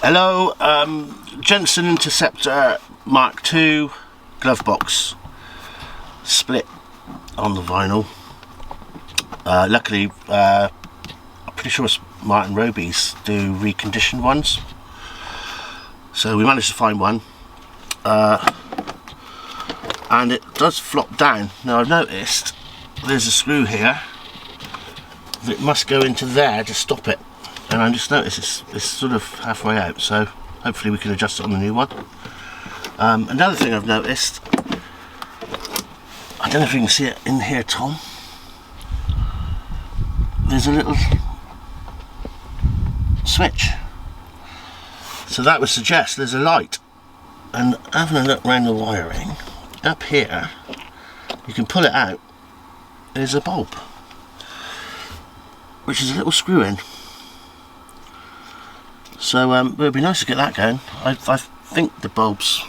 Hello, Jensen Interceptor Mark II glove box split on the vinyl. Luckily, I'm pretty sure Martin Roby's do reconditioned ones, so we managed to find one, and it does flop down. Now I've noticed there's a screw here that must go into there to stop it. And I just noticed it's sort of halfway out, so hopefully we can adjust it on the new one. Another thing I've noticed, I don't know if you can see it in here, Tom, there's a little switch. So that would suggest there's a light. And having a look around the wiring, up here, you can pull it out, there's a bulb, which is a little screw in. So it would be nice to get that going. I think the bulb's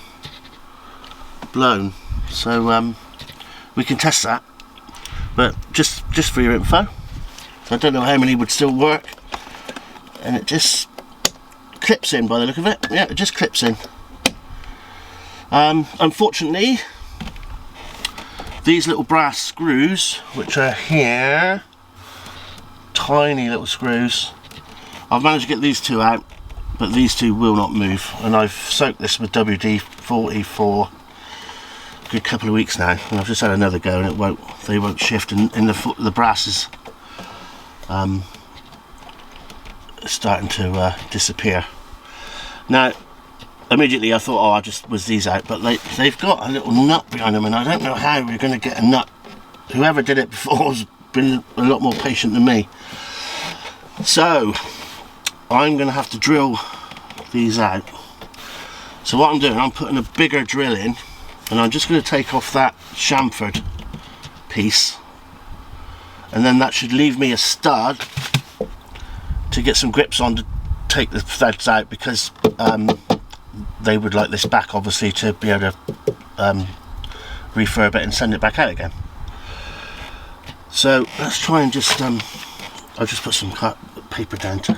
blown, so we can test that. But just for your info, I don't know how many would still work, and it just clips in by the look of it. Yeah, it just clips in. Unfortunately, these little brass screws, which are here, tiny little screws, I've managed to get these two out, but these two will not move, and I've soaked this with WD-40 for a good couple of weeks now, and I've just had another go, and they won't shift, and the brass is starting to disappear. Now, immediately I thought, oh, I'll just whiz these out, but they've got a little nut behind them, and I don't know how we're going to get a nut. Whoever did it before has been a lot more patient than me. So I'm going to have to drill these out. So what I'm doing, I'm putting a bigger drill in, and I'm just going to take off that chamfered piece, and then that should leave me a stud to get some grips on to take the threads out, because they would like this back, obviously, to be able to refurb it and send it back out again. So let's try and just I'll just put some paper down to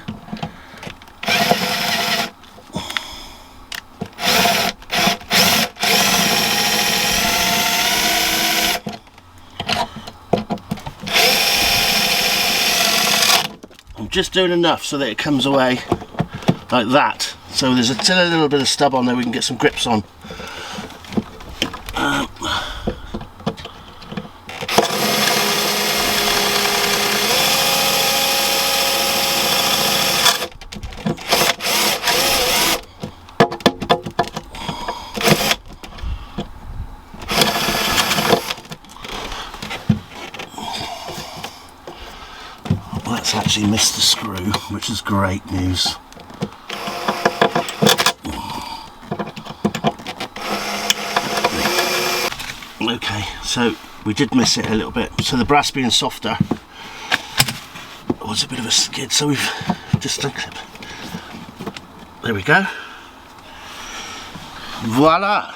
just doing enough so that it comes away like that, so there's still a little bit of stub on there we can get some grips on. Let's actually miss the screw, which is great news. Okay, so we did miss it a little bit. So the brass being softer was a bit of a skid, so we've just unclipped. There we go. Voila!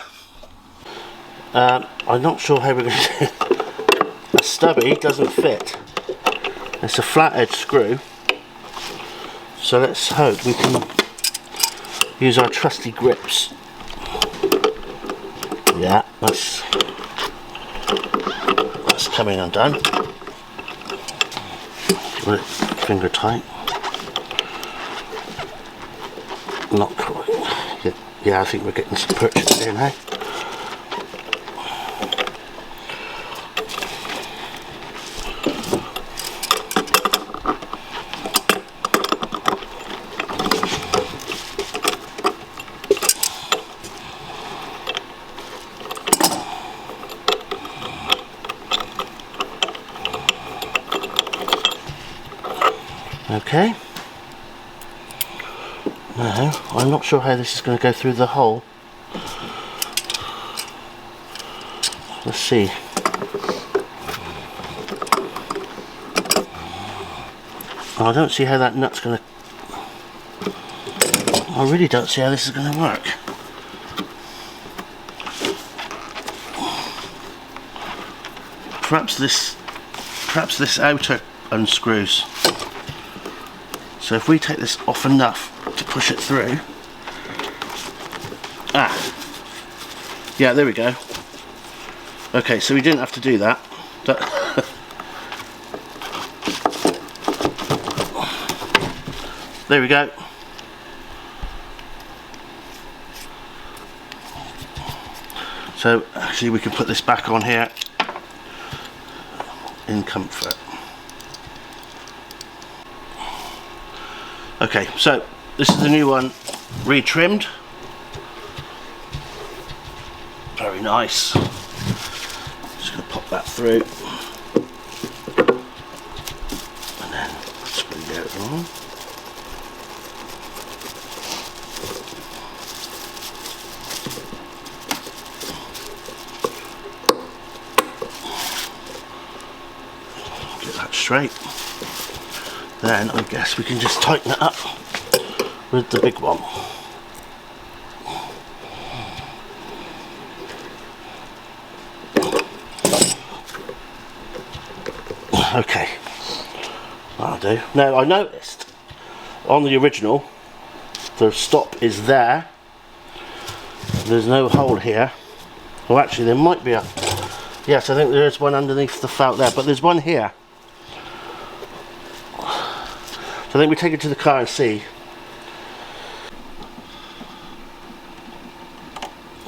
I'm not sure how we're going to do it. The stubby doesn't fit. It's a flat edge screw, so let's hope we can use our trusty grips. Yeah, that's coming undone. Give it finger tight. Not quite. Yeah, I think we're getting some purchase here now. Okay, now I'm not sure how this is going to go through the hole. Let's see. I don't see how that nut's going to... I really don't see how this is going to work. Perhaps this outer unscrews. So if we take this off enough to push it through, Yeah, there we go. Okay, so we didn't have to do that. There we go. So actually we can put this back on here in comfort. Okay, so this is the new one, retrimmed. Very nice. Just going to pop that through. And then screw it on. Get that straight. Then I guess we can just tighten it up with the big one. Okay, that'll do. Now I noticed on the original the stop is there. There's no hole here. Well, actually there might be a... Yes, I think there is one underneath the felt there, but there's one here. So I think we take it to the car and see.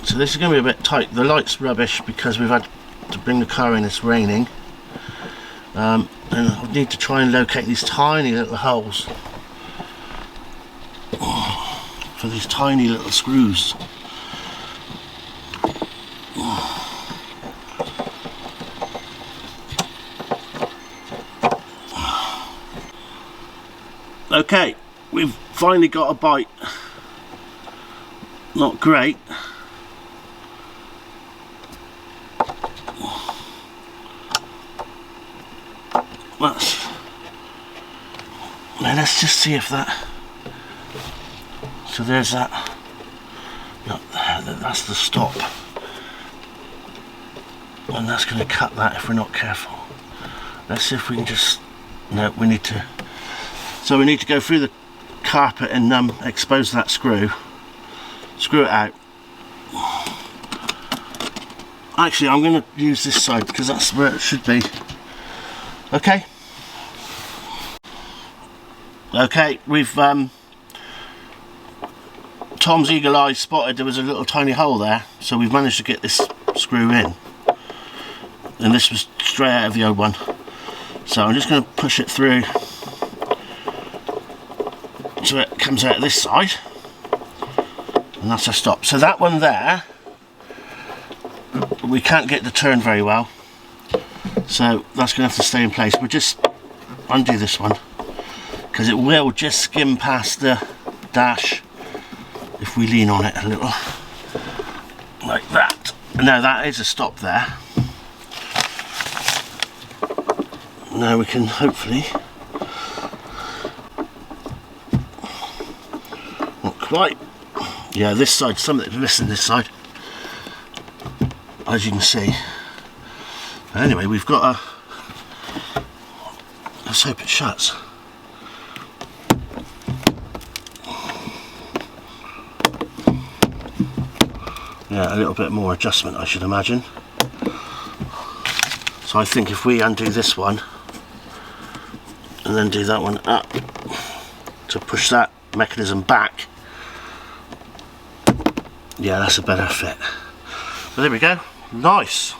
So this is going to be a bit tight. The light's rubbish because we've had to bring the car in, it's raining. And I need to try and locate these tiny little holes for these tiny little screws. Okay, we've finally got a bite. Not great. Now let's just see if that... So there's that. No, that's the stop. And that's going to cut that if we're not careful. Let's see if we can just... No, we need to... So we need to go through the carpet and expose that screw. Screw it out. Actually, I'm going to use this side because that's where it should be. Okay. Okay, we've Tom's eagle eye spotted there was a little tiny hole there, so we've managed to get this screw in. And this was straight out of the old one. So I'm just going to push it through so it comes out this side. And that's a stop. So that one there, we can't get the turn very well. So that's going to have to stay in place. We'll just undo this one, because it will just skim past the dash if we lean on it a little, like that. Now that is a stop there. Now we can hopefully, not quite, yeah, this side, something's missing this side, as you can see. Anyway, we've got a, let's hope it shuts. Yeah, a little bit more adjustment, I should imagine. So I think if we undo this one and then do that one up to push that mechanism back, yeah, that's a better fit. But there we go, nice.